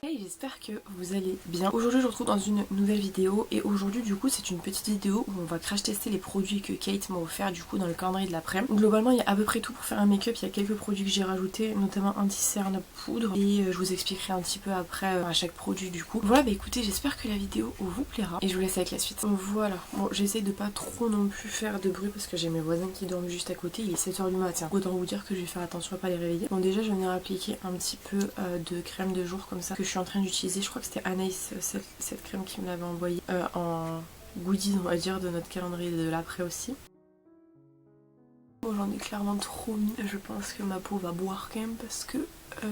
Hey, j'espère que vous allez bien. Aujourd'hui je vous retrouve dans une nouvelle vidéo et aujourd'hui du coup c'est une petite vidéo où on va crash tester les produits que Kate m'a offert du coup dans le calendrier de l'après-midi. Globalement il y a à peu près tout pour faire un make-up, il y a quelques produits que j'ai rajoutés, notamment anti-cerne poudre et je vous expliquerai un petit peu après à chaque produit du coup. Voilà, bah écoutez, j'espère que la vidéo vous plaira et je vous laisse avec la suite. Donc voilà, bon j'essaye de pas trop non plus faire de bruit parce que j'ai mes voisins qui dorment juste à côté, il est 7h du matin. Autant vous dire que je vais faire attention à pas les réveiller. Bon déjà je viens appliquer un petit peu de crème de jour comme ça que je suis en train d'utiliser. Je crois que c'était Anaïs, cette crème qui me l'avait envoyée en goodies, on va dire, de notre calendrier de l'après aussi. Bon, j'en ai clairement trop mis. Je pense que ma peau va boire quand même parce que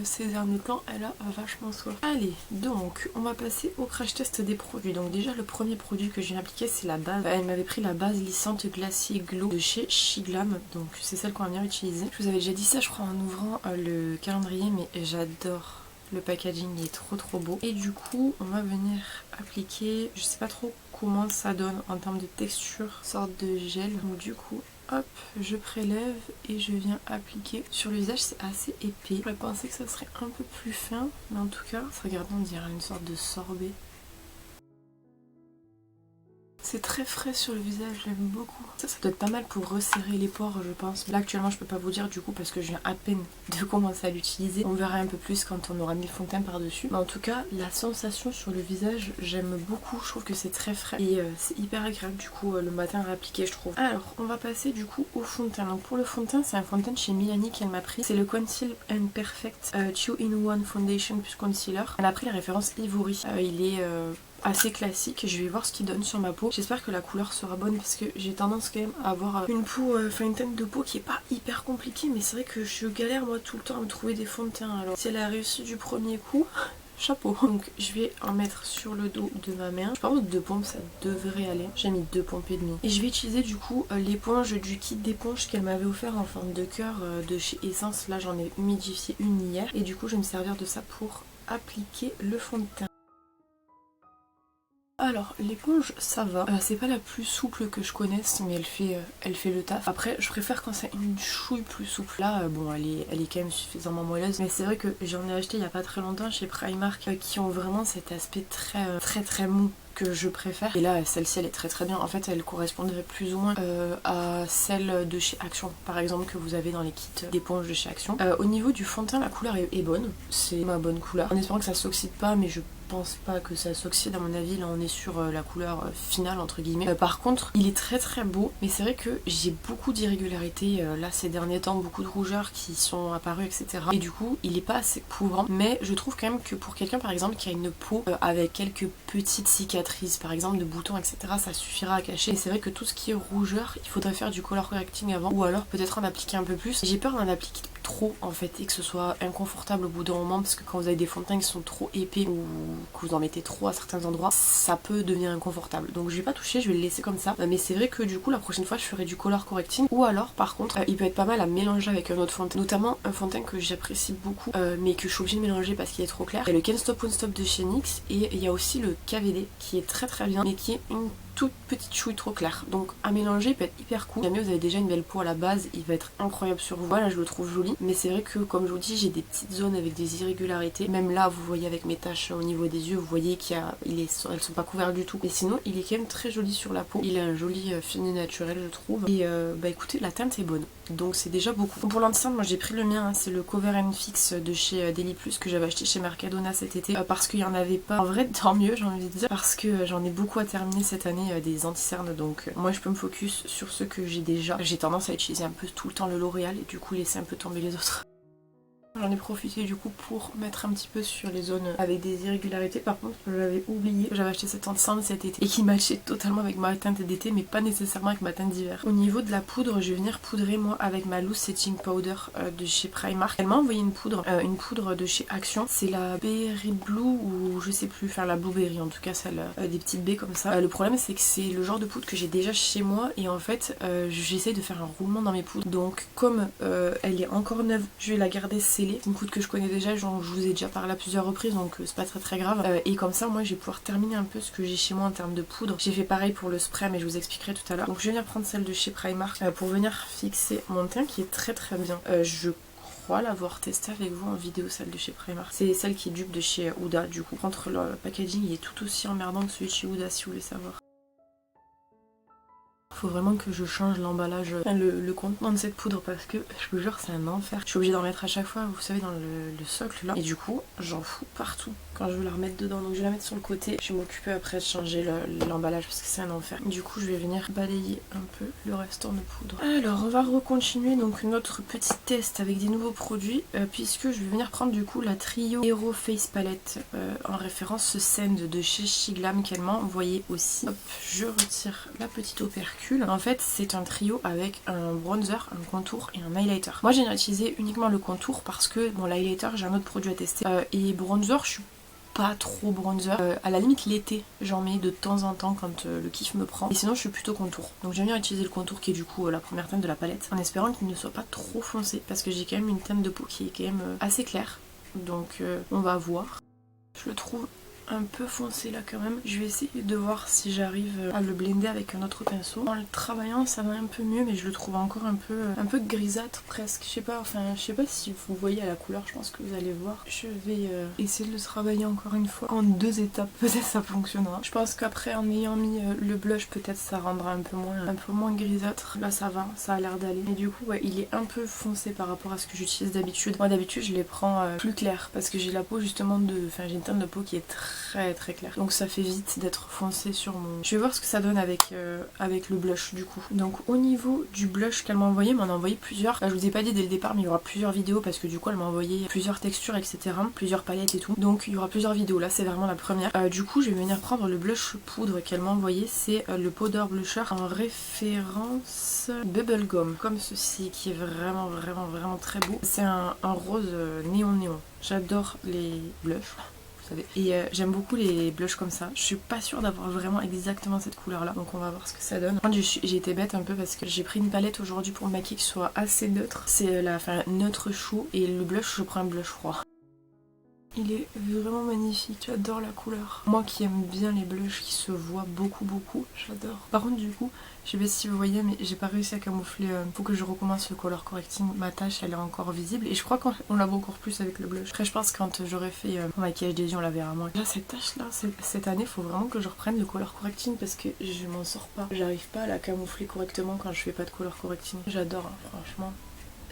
ces derniers temps, elle a vachement soif. Allez, donc, on va passer au crash test des produits. Donc déjà, le premier produit que je viens appliquer, c'est la base. Elle m'avait pris la base lissante glacier glow de chez Shiglam. Donc c'est celle qu'on va venir utiliser. Je vous avais déjà dit ça, je crois, en ouvrant le calendrier, mais j'adore. Le packaging est trop beau. Et du coup, on va venir appliquer, je sais pas trop comment ça donne en termes de texture, sorte de gel. Donc du coup, hop, je prélève et je viens appliquer. Sur le visage, c'est assez épais. J'aurais pensé que ça serait un peu plus fin, mais en tout cas, regardez, on dirait une sorte de sorbet. C'est très frais sur le visage, j'aime beaucoup. Ça doit être pas mal pour resserrer les pores, je pense. Là, actuellement, je peux pas vous dire du coup parce que je viens à peine de commencer à l'utiliser. On verra un peu plus quand on aura mis le fond de teint par-dessus. Mais en tout cas, la sensation sur le visage, j'aime beaucoup. Je trouve que c'est très frais et c'est hyper agréable du coup le matin à réappliquer, je trouve. Alors, on va passer du coup au fond de teint. Donc pour le fond de teint, c'est un fond de teint chez Milani qu'elle m'a pris. C'est le Conceal and Perfect 2-in-1 Foundation plus Concealer. Elle a pris la référence Ivory. Il est assez classique, je vais voir ce qu'il donne sur ma peau. J'espère que la couleur sera bonne parce que j'ai tendance quand même à avoir une peau, une teinte de peau qui est pas hyper compliquée, mais c'est vrai que je galère moi tout le temps à me trouver des fonds de teint. Alors si elle a réussi du premier coup, chapeau. Donc je vais en mettre sur le dos de ma main. Je pense que 2 pompes ça devrait aller. J'ai mis 2 pompes et demie. Et je vais utiliser du coup l'éponge du kit d'éponge qu'elle m'avait offert en forme de cœur de chez Essence. Là j'en ai humidifié une hier et du coup je vais me servir de ça pour appliquer le fond de teint. Alors l'éponge ça va, c'est pas la plus souple que je connaisse mais elle fait le taf. Après je préfère quand c'est une chouille plus souple. Là bon elle est quand même suffisamment moelleuse, mais c'est vrai que j'en ai acheté il y a pas très longtemps chez Primark qui ont vraiment cet aspect très mou que je préfère. Et là celle-ci elle est très bien. En fait elle correspondrait plus ou moins à celle de chez Action par exemple que vous avez dans les kits d'éponge de chez Action. Au niveau du fond de teint la couleur est bonne, c'est ma bonne couleur. En espérant que ça s'oxyde pas, mais je pense pas que ça s'oxyde à mon avis. Là on est sur la couleur finale entre guillemets. Par contre il est très beau, mais c'est vrai que j'ai beaucoup d'irrégularités là ces derniers temps, beaucoup de rougeurs qui sont apparues etc. Et du coup il est pas assez couvrant, mais je trouve quand même que pour quelqu'un par exemple qui a une peau avec quelques petites cicatrices par exemple de boutons etc, ça suffira à cacher. Et c'est vrai que tout ce qui est rougeur il faudrait faire du color correcting avant, ou alors peut-être en appliquer un peu plus. J'ai peur d'en appliquer trop en fait et que ce soit inconfortable au bout d'un moment, parce que quand vous avez des fonds de teint qui sont trop épais ou que vous en mettez trop à certains endroits, ça peut devenir inconfortable. Donc je vais pas toucher, je vais le laisser comme ça. Mais c'est vrai que du coup la prochaine fois je ferai du color correcting, ou alors par contre il peut être pas mal à mélanger avec un autre fond de teint, notamment un fond de teint que j'apprécie beaucoup mais que je suis obligée de mélanger parce qu'il est trop clair. Il y a le Can't Stop Won't Stop de chez NYX et il y a aussi le KVD qui est très bien mais qui est une toute petite chouille trop claire. Donc à mélanger il peut être hyper cool. Si jamais vous avez déjà une belle peau à la base, il va être incroyable sur vous. Voilà, je le trouve joli. Mais c'est vrai que comme je vous dis, j'ai des petites zones avec des irrégularités. Même là, vous voyez avec mes taches au niveau des yeux, vous voyez elles sont pas couvertes du tout. Mais sinon, il est quand même très joli sur la peau. Il a un joli fini naturel, je trouve. Et bah écoutez, la teinte est bonne. Donc c'est déjà beaucoup. Pour l'anti-cerne, moi j'ai pris le mien, hein, c'est le Cover & Fix de chez Deli Plus que j'avais acheté chez Mercadona cet été parce qu'il y en avait pas. En vrai, tant mieux, j'ai envie de dire, parce que j'en ai beaucoup à terminer cette année des anti-cernes, donc moi je peux me focus sur ceux que j'ai déjà. J'ai tendance à utiliser un peu tout le temps le L'Oréal et du coup laisser un peu tomber les autres. J'en ai profité du coup pour mettre un petit peu sur les zones avec des irrégularités. Par contre, j'avais oublié que j'avais acheté cette anti-cerne cet été et qui matchait totalement avec ma teinte d'été, mais pas nécessairement avec ma teinte d'hiver. Au niveau de la poudre, je vais venir poudrer moi avec ma loose setting powder de chez Primark. Elle m'a envoyé une poudre de chez Action. C'est la Berry Blue ou je sais plus, enfin la Blueberry en tout cas, celle des petites baies comme ça. Le problème c'est que c'est le genre de poudre que j'ai déjà chez moi et en fait j'essaie de faire un roulement dans mes poudres. Donc comme elle est encore neuve, je vais la garder scellée. C'est une poudre que je connais déjà, genre je vous ai déjà parlé à plusieurs reprises, donc c'est pas très grave. Et comme ça moi je vais pouvoir terminer un peu ce que j'ai chez moi en termes de poudre. J'ai fait pareil pour le spray mais je vous expliquerai tout à l'heure. Donc je vais venir prendre celle de chez Primark pour venir fixer mon teint qui est très bien. Je crois l'avoir testé avec vous en vidéo, celle de chez Primark. C'est celle qui est dupe de chez Huda du coup. Contre le packaging il est tout aussi emmerdant que celui de chez Huda si vous voulez savoir. Faut vraiment que je change l'emballage, le contenant de cette poudre parce que je vous jure c'est un enfer. Je suis obligée d'en mettre à chaque fois, vous savez dans le socle là. Et du coup j'en fous partout quand je veux la remettre dedans. Donc je vais la mettre sur le côté. Je vais m'occuper après de changer l'emballage parce que c'est un enfer. Du coup je vais venir balayer un peu le restant de poudre. Alors on va recontinuer donc notre petit test avec des nouveaux produits puisque je vais venir prendre du coup la Trio Hero Face Palette en référence Sand de chez Shiglam qu'elle m'a envoyé aussi. Hop, je retire la petite opercule. En fait c'est un trio avec un bronzer, un contour et un highlighter. Moi j'ai utilisé uniquement le contour parce que bon l'highlighter j'ai un autre produit à tester et bronzer je suis pas trop bronzer, à la limite l'été j'en mets de temps en temps quand le kiff me prend et sinon je suis plutôt contour. Donc j'aime bien utiliser le contour qui est du coup la première teinte de la palette en espérant qu'il ne soit pas trop foncé parce que j'ai quand même une teinte de peau qui est quand même assez claire donc on va voir. Je le trouve un peu foncé là quand même. Je vais essayer de voir si j'arrive à le blender avec un autre pinceau. En le travaillant ça va un peu mieux mais je le trouve encore un peu grisâtre presque. Je sais pas, enfin je sais pas si vous voyez à la couleur, je pense que vous allez voir. Je vais essayer de le travailler encore une fois en 2 étapes, peut-être ça fonctionnera. Je pense qu'après en ayant mis le blush peut-être ça rendra un peu moins grisâtre. Là ça va, ça a l'air d'aller. Mais du coup ouais, il est un peu foncé par rapport à ce que j'utilise d'habitude. Moi d'habitude je les prends plus clairs parce que j'ai la peau justement enfin j'ai une teinte de peau qui est très clair. Donc ça fait vite d'être foncé sur mon... Je vais voir ce que ça donne avec le blush du coup. Donc au niveau du blush qu'elle m'a envoyé, elle m'en a envoyé plusieurs. Là, je vous ai pas dit dès le départ mais il y aura plusieurs vidéos parce que du coup elle m'a envoyé plusieurs textures etc. Plusieurs palettes et tout. Donc il y aura plusieurs vidéos. Là c'est vraiment la première. Du coup je vais venir prendre le blush poudre qu'elle m'a envoyé. C'est le Powder Blusher en référence Bubblegum comme ceci qui est vraiment très beau. C'est un rose néon. J'adore les blushs. Et j'aime beaucoup les blushs comme ça. Je suis pas sûre d'avoir vraiment exactement cette couleur là. Donc on va voir ce que ça donne. J'ai été bête un peu parce que j'ai pris une palette aujourd'hui pour me maquiller qui soit assez neutre. C'est la neutre chou. Et le blush, je prends un blush froid. Il est vraiment magnifique, j'adore la couleur. Moi qui aime bien les blushs qui se voient beaucoup, j'adore. Par contre du coup, je sais pas si vous voyez mais j'ai pas réussi à camoufler, faut que je recommence le color correcting. Ma tache elle est encore visible et je crois qu'on la voit encore plus avec le blush. Après je pense que quand j'aurai fait mon maquillage des yeux on la verra moins. Là cette tache là, cette année faut vraiment que je reprenne le color correcting parce que je m'en sors pas. J'arrive pas à la camoufler correctement quand je fais pas de color correcting. J'adore hein, franchement.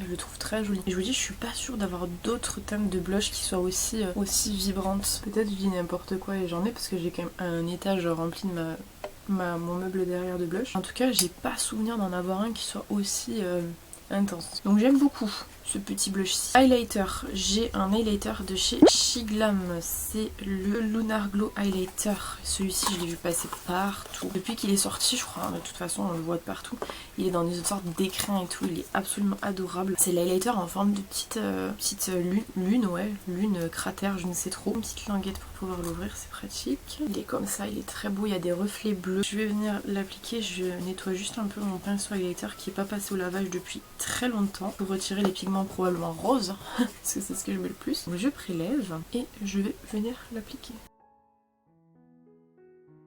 Je le trouve très joli. Et je vous dis, je suis pas sûre d'avoir d'autres teintes de blush qui soient aussi vibrantes. Peut-être je dis n'importe quoi et j'en ai parce que j'ai quand même un étage rempli de mon meuble derrière de blush. En tout cas, j'ai pas souvenir d'en avoir un qui soit aussi intense. Donc j'aime beaucoup ce petit blush ici. Highlighter, j'ai un highlighter de chez Shiglam, c'est le Lunar Glow Highlighter. Celui-ci je l'ai vu passer partout. Depuis qu'il est sorti je crois, de toute façon on le voit de partout. Il est dans une sorte d'écrin et tout, il est absolument adorable. C'est l'highlighter en forme de petite lune cratère, je ne sais trop. Une petite languette pour pouvoir l'ouvrir, c'est pratique. Il est comme ça, il est très beau, il y a des reflets bleus. Je vais venir l'appliquer, je nettoie juste un peu mon pinceau highlighter qui n'est pas passé au lavage depuis très longtemps pour retirer les pigments probablement roses parce que c'est ce que je mets le plus. Donc je prélève et je vais venir l'appliquer.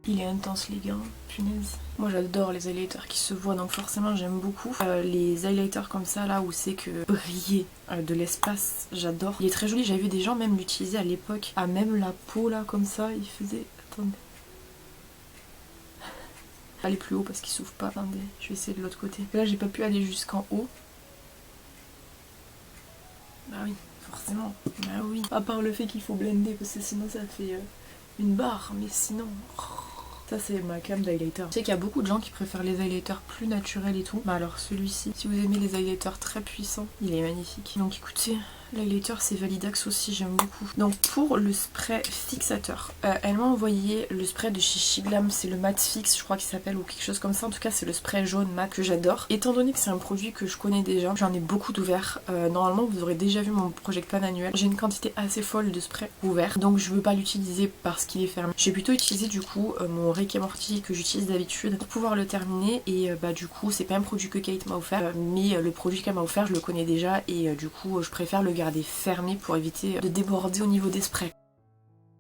Il est intense les gars, punaise. Moi j'adore les highlighters qui se voient donc forcément j'aime beaucoup. Les highlighters comme ça là où c'est que briller de l'espace, j'adore. Il est très joli, j'avais vu des gens même l'utiliser à l'époque. À même la peau là comme ça, il faisait... Attendez. Aller plus haut parce qu'il s'ouvre pas. Attendez, je vais essayer de l'autre côté. Là j'ai pas pu aller jusqu'en haut. Bah oui, forcément. Bah oui. À part le fait qu'il faut blender parce que sinon ça fait une barre. Mais sinon... Ça c'est ma cam d'highlighter. Je sais qu'il y a beaucoup de gens qui préfèrent les highlighters plus naturels et tout. Bah alors celui-ci, si vous aimez les highlighters très puissants, il est magnifique. Donc écoutez, l'highlighter c'est Validax aussi, j'aime beaucoup. Donc pour le spray fixateur, elle m'a envoyé le spray de chez Shiglam, c'est le Matte Fix je crois qu'il s'appelle ou quelque chose comme ça. En tout cas c'est le spray jaune mat que j'adore. Étant donné que c'est un produit que je connais déjà, j'en ai beaucoup d'ouverts. Normalement vous aurez déjà vu mon Project Pan annuel. J'ai une quantité assez folle de spray ouvert, donc je veux pas l'utiliser parce qu'il est fermé. J'ai plutôt utilisé du coup mon Rick et Morty que j'utilise d'habitude pour pouvoir le terminer. Et bah du coup c'est pas un produit que Kate m'a offert, mais le produit qu'elle m'a offert je le connais déjà et du coup je préfère le garder fermé pour éviter de déborder au niveau des sprays.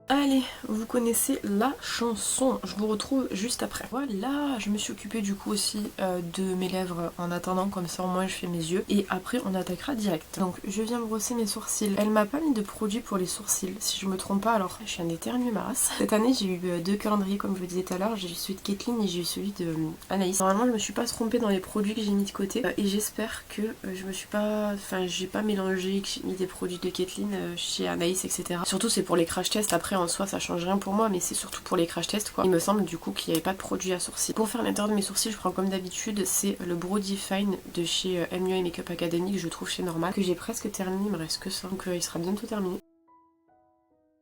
Allez, vous connaissez la chanson, je vous retrouve juste après. Voilà, je me suis occupée du coup aussi de mes lèvres en attendant, comme ça au moins je fais mes yeux. Et après on attaquera direct. Donc je viens brosser mes sourcils. Elle m'a pas mis de produit pour les sourcils, si je me trompe pas, alors je suis un éternué ma race. Cette année j'ai eu deux calendriers comme je vous disais tout à l'heure, j'ai eu celui de Kathleen et j'ai eu celui de Anaïs. Normalement je me suis pas trompée dans les produits que j'ai mis de côté et j'espère que je me suis pas... Enfin j'ai pas mélangé, que j'ai mis des produits de Kathleen chez Anaïs, etc. Surtout c'est pour les crash tests, après en soi ça change rien pour moi, mais c'est surtout pour les crash tests quoi. Il me semble du coup qu'il n'y avait pas de produit à sourcils. Pour faire l'intérieur de mes sourcils, je prends comme d'habitude, c'est le Brow Define de chez MUA Makeup Academy que je trouve chez Normal, que j'ai presque terminé, il me reste que ça, donc il sera bientôt terminé.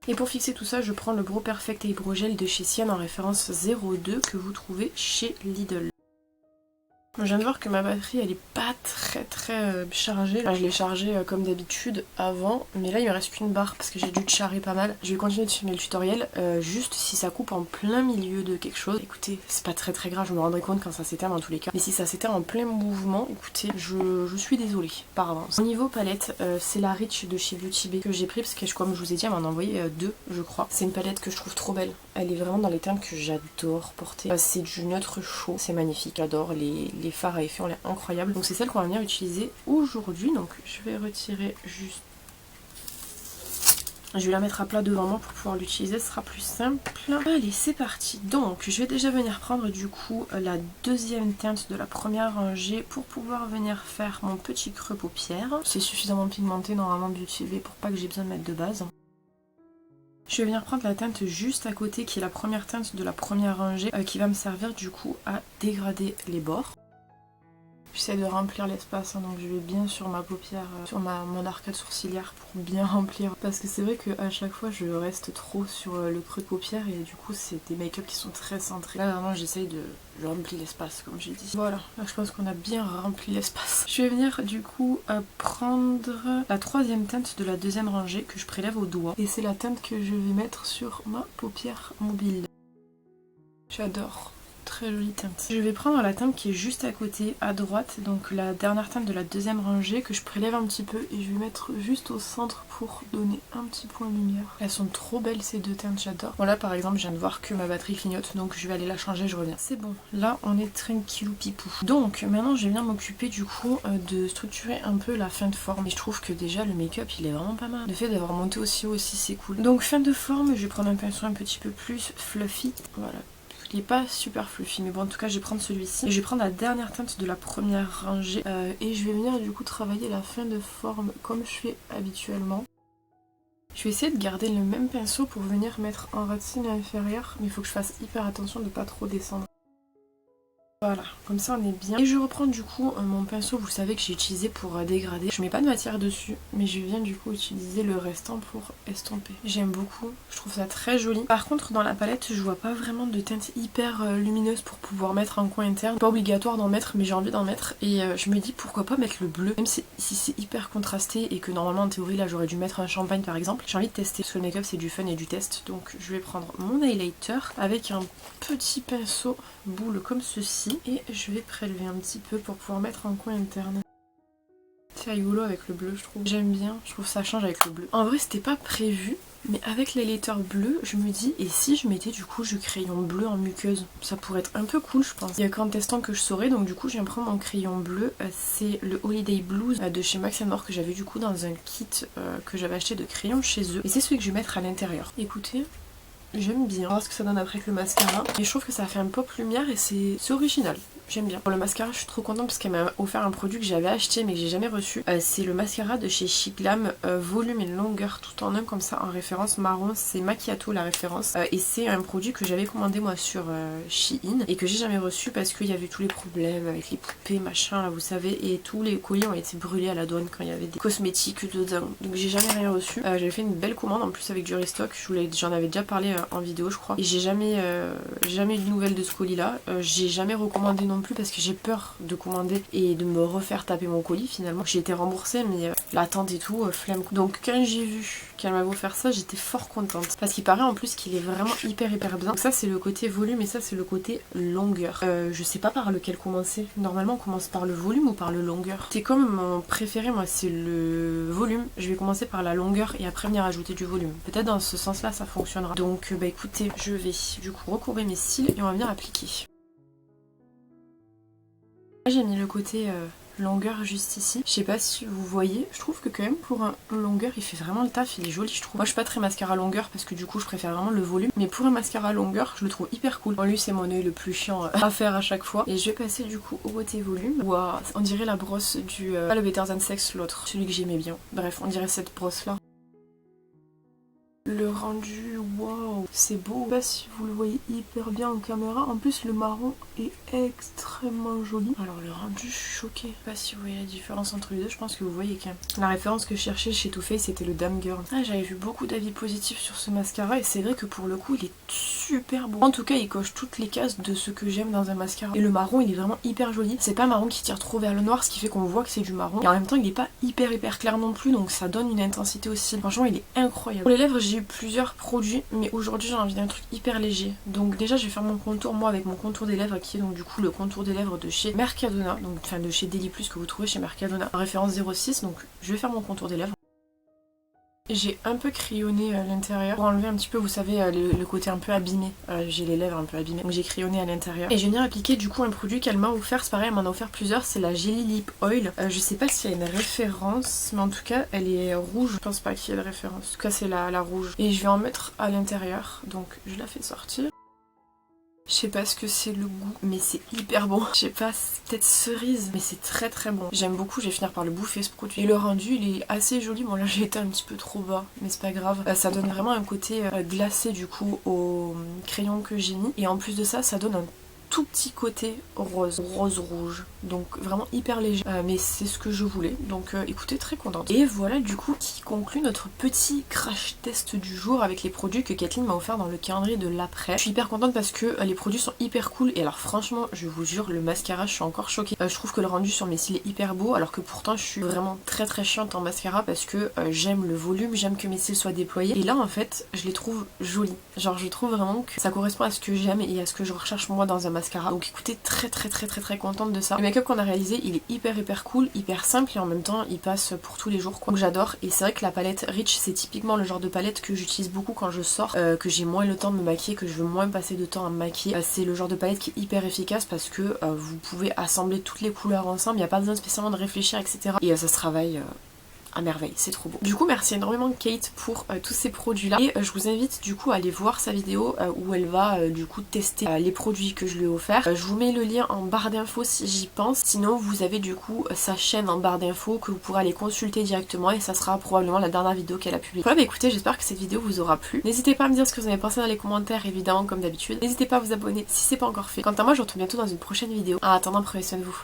Et pour fixer tout ça, je prends le Brow Perfect Eyebrow Gel de chez Cian en référence 02 que vous trouvez chez Lidl. Je viens de voir que ma batterie elle est pas très chargée. Enfin, je l'ai chargée comme d'habitude avant, mais là il me reste qu'une barre parce que j'ai dû charrer pas mal. Je vais continuer de filmer le tutoriel, juste si ça coupe en plein milieu de quelque chose. Écoutez, c'est pas très grave, je me rendrai compte quand ça s'éteint dans tous les cas. Mais si ça s'éteint en plein mouvement, écoutez, je suis désolée par avance. Au niveau palette, c'est la Rich de chez Beauty Bay que j'ai pris parce que comme je vous ai dit, elle m'en a envoyé deux je crois. C'est une palette que je trouve trop belle. Elle est vraiment dans les teintes que j'adore porter. C'est du neutre chaud, c'est magnifique, j'adore les fards à effet, on est incroyable. Donc c'est celle qu'on va venir utiliser aujourd'hui. Donc je vais retirer juste... Je vais la mettre à plat devant moi pour pouvoir l'utiliser, ce sera plus simple. Allez, c'est parti. Donc je vais déjà venir prendre du coup la deuxième teinte de la première rangée pour pouvoir venir faire mon petit creux paupière. C'est suffisamment pigmenté normalement Beauty Bay pour pas que j'ai besoin de mettre de base. Je vais venir prendre la teinte juste à côté qui est la première teinte de la première rangée qui va me servir du coup à dégrader les bords. J'essaie de remplir l'espace, donc je vais bien sur ma paupière, sur mon arcade sourcilière pour bien remplir. Parce que c'est vrai qu'à chaque fois je reste trop sur le creux de paupière et du coup c'est des make-up qui sont très centrés. Là vraiment j'essaye de remplir l'espace comme j'ai dit. Voilà, là je pense qu'on a bien rempli l'espace. Je vais venir du coup prendre la troisième teinte de la deuxième rangée que je prélève au doigt. Et c'est la teinte que je vais mettre sur ma paupière mobile. J'adore. Très jolie teinte. Je vais prendre la teinte qui est juste à côté, à droite, donc la dernière teinte de la deuxième rangée que je prélève un petit peu et je vais mettre juste au centre pour donner un petit point de lumière. Elles sont trop belles ces deux teintes, j'adore. Bon là par exemple je viens de voir que ma batterie clignote donc je vais aller la changer, je reviens. C'est bon, là on est tranquillou pipou. Donc maintenant je vais venir m'occuper du coup de structurer un peu la fin de forme et je trouve que déjà le make-up il est vraiment pas mal. Le fait d'avoir monté aussi haut aussi c'est cool. Donc fin de forme, je vais prendre un pinceau un petit peu plus fluffy, voilà. Il n'est pas super fluffy, mais bon en tout cas je vais prendre celui-ci. Et je vais prendre la dernière teinte de la première rangée et je vais venir du coup travailler la fin de forme comme je fais habituellement. Je vais essayer de garder le même pinceau pour venir mettre en racine inférieure, mais il faut que je fasse hyper attention de ne pas trop descendre. Voilà, comme ça on est bien. Et je reprends du coup mon pinceau, vous savez que j'ai utilisé pour dégrader. Je mets pas de matière dessus, mais je viens du coup utiliser le restant pour estomper. J'aime beaucoup, je trouve ça très joli. Par contre dans la palette, je vois pas vraiment de teinte hyper lumineuse pour pouvoir mettre en coin interne. Pas obligatoire d'en mettre, mais j'ai envie d'en mettre. Et je me dis pourquoi pas mettre le bleu, même si c'est hyper contrasté et que normalement en théorie là j'aurais dû mettre un champagne par exemple. J'ai envie de tester, parce que le make-up c'est du fun et du test. Donc je vais prendre mon highlighter avec un petit pinceau boule comme ceci. Et je vais prélever un petit peu pour pouvoir mettre en coin interne. C'est rigolo avec le bleu je trouve. J'aime bien, je trouve ça change avec le bleu. En vrai c'était pas prévu, mais avec l'highlighter bleu je me dis et si je mettais du coup du crayon bleu en muqueuse. Ça pourrait être un peu cool je pense. Il y a qu'en testant que je saurais, donc du coup je viens prendre mon crayon bleu. C'est le Holiday Blues de chez Max & More que j'avais du coup dans un kit que j'avais acheté de crayons chez eux. Et c'est celui que je vais mettre à l'intérieur. Écoutez, j'aime bien. On va voir ce que ça donne après avec le mascara. Et je trouve que ça fait un pop lumière et c'est original. J'aime bien. Pour le mascara, je suis trop contente parce qu'elle m'a offert un produit que j'avais acheté mais que j'ai jamais reçu. C'est le mascara de chez Chic Glam, volume et longueur tout en un comme ça en référence marron. C'est Macchiato la référence. Et c'est un produit que j'avais commandé moi sur Shein et que j'ai jamais reçu parce qu'il y avait tous les problèmes avec les poupées, machin là vous savez. Et tous les colis ont été brûlés à la douane quand il y avait des cosmétiques dedans. Donc j'ai jamais rien reçu. J'avais fait une belle commande en plus avec du restock. J'en avais déjà parlé en vidéo je crois. Et j'ai jamais eu de nouvelles de ce colis là. J'ai jamais recommandé non non plus parce que j'ai peur de commander et de me refaire taper mon colis finalement. J'ai été remboursée mais l'attente et tout, flemme. Donc quand j'ai vu qu'elle m'avait offert ça, j'étais fort contente. Parce qu'il paraît en plus qu'il est vraiment hyper bien. Donc ça c'est le côté volume et ça c'est le côté longueur. Je sais pas par lequel commencer. Normalement on commence par le volume ou par le longueur. C'est comme mon préféré moi, c'est le volume. Je vais commencer par la longueur et après venir ajouter du volume. Peut-être dans ce sens là ça fonctionnera. Donc bah écoutez, je vais du coup recourber mes cils et on va venir appliquer. Là j'ai mis le côté longueur juste ici. Je sais pas si vous voyez, je trouve que quand même pour un longueur il fait vraiment le taf, il est joli je trouve. Moi je suis pas très mascara longueur parce que du coup je préfère vraiment le volume, mais pour un mascara longueur je le trouve hyper cool. Bon lui c'est mon œil le plus chiant à faire à chaque fois. Et je vais passer du coup au côté volume, ou à, on dirait la brosse du pas le Better Than Sex, l'autre, celui que j'aimais bien. Bref on dirait cette brosse là. Le rendu, waouh, c'est beau. Je sais pas si vous le voyez hyper bien en caméra. En plus, le marron est extrêmement joli. Alors, le rendu, je suis choquée. Je sais pas si vous voyez la différence entre les deux. Je pense que vous voyez quand même. La référence que je cherchais chez Too Faced, c'était le Dame Girl. Ah, j'avais vu beaucoup d'avis positifs sur ce mascara et c'est vrai que pour le coup, il est super beau. En tout cas, il coche toutes les cases de ce que j'aime dans un mascara. Et le marron, il est vraiment hyper joli. C'est pas un marron qui tire trop vers le noir, ce qui fait qu'on voit que c'est du marron. Et en même temps, il est pas hyper clair non plus, donc ça donne une intensité aussi. Franchement, il est incroyable. Pour les lèvres, j'ai eu plusieurs produits, mais aujourd'hui j'ai envie d'un truc hyper léger. Donc déjà je vais faire mon contour moi avec mon contour des lèvres qui est donc du coup le contour des lèvres de chez Mercadona, donc enfin de chez Deli Plus que vous trouvez chez Mercadona, référence 06. Donc je vais faire mon contour des lèvres. J'ai un peu crayonné l'intérieur pour enlever un petit peu, vous savez, le côté un peu abîmé. J'ai les lèvres un peu abîmées, donc j'ai crayonné à l'intérieur. Et je vais venir appliquer du coup un produit qu'elle m'a offert, c'est pareil, elle m'en a offert plusieurs, c'est la Jelly Lip Oil. Je sais pas s'il y a une référence, mais en tout cas elle est rouge, je pense pas qu'il y ait de référence. En tout cas c'est la rouge. Et je vais en mettre à l'intérieur, donc je la fais sortir. Je sais pas ce que c'est le goût, mais c'est hyper bon. Je sais pas, c'est peut-être cerise, mais c'est très bon. J'aime beaucoup, je vais finir par le bouffer ce produit. Et le rendu, il est assez joli. Bon là j'ai été un petit peu trop bas, mais c'est pas grave. Ça donne vraiment un côté glacé du coup au crayon que j'ai mis. Et en plus de ça, ça donne un tout petit côté rose rouge, donc vraiment hyper léger, mais c'est ce que je voulais, donc écoutez, très contente. Et voilà du coup qui conclut notre petit crash test du jour avec les produits que Kathleen m'a offert dans le calendrier de l'après. Je suis hyper contente parce que les produits sont hyper cool, et alors franchement je vous jure, le mascara je suis encore choquée. Je trouve que le rendu sur mes cils est hyper beau, alors que pourtant je suis vraiment très chiante en mascara parce que j'aime le volume, j'aime que mes cils soient déployés, et là en fait je les trouve jolis. Genre je trouve vraiment que ça correspond à ce que j'aime et à ce que je recherche moi dans un mascara. Donc écoutez, très contente de ça. Le make-up qu'on a réalisé, il est hyper cool, hyper simple, et en même temps il passe pour tous les jours quoi. Donc j'adore, et c'est vrai que la palette Rich c'est typiquement le genre de palette que j'utilise beaucoup quand je sors, que j'ai moins le temps de me maquiller, que je veux moins passer de temps à me maquiller. C'est le genre de palette qui est hyper efficace parce que vous pouvez assembler toutes les couleurs ensemble, il n'y a pas besoin spécialement de réfléchir, etc. Et ça se travaille à merveille, c'est trop beau. Du coup merci énormément Kate pour tous ces produits là, et je vous invite du coup à aller voir sa vidéo où elle va du coup tester les produits que je lui ai offerts. Je vous mets le lien en barre d'infos si j'y pense, sinon vous avez du coup sa chaîne en barre d'infos que vous pourrez aller consulter directement, et ça sera probablement la dernière vidéo qu'elle a publiée. Voilà, bah écoutez, j'espère que cette vidéo vous aura plu. N'hésitez pas à me dire ce que vous en avez pensé dans les commentaires, évidemment comme d'habitude. N'hésitez pas à vous abonner si c'est pas encore fait. Quant à moi je vous retrouve bientôt dans une prochaine vidéo. En attendant, prenez soin de vous.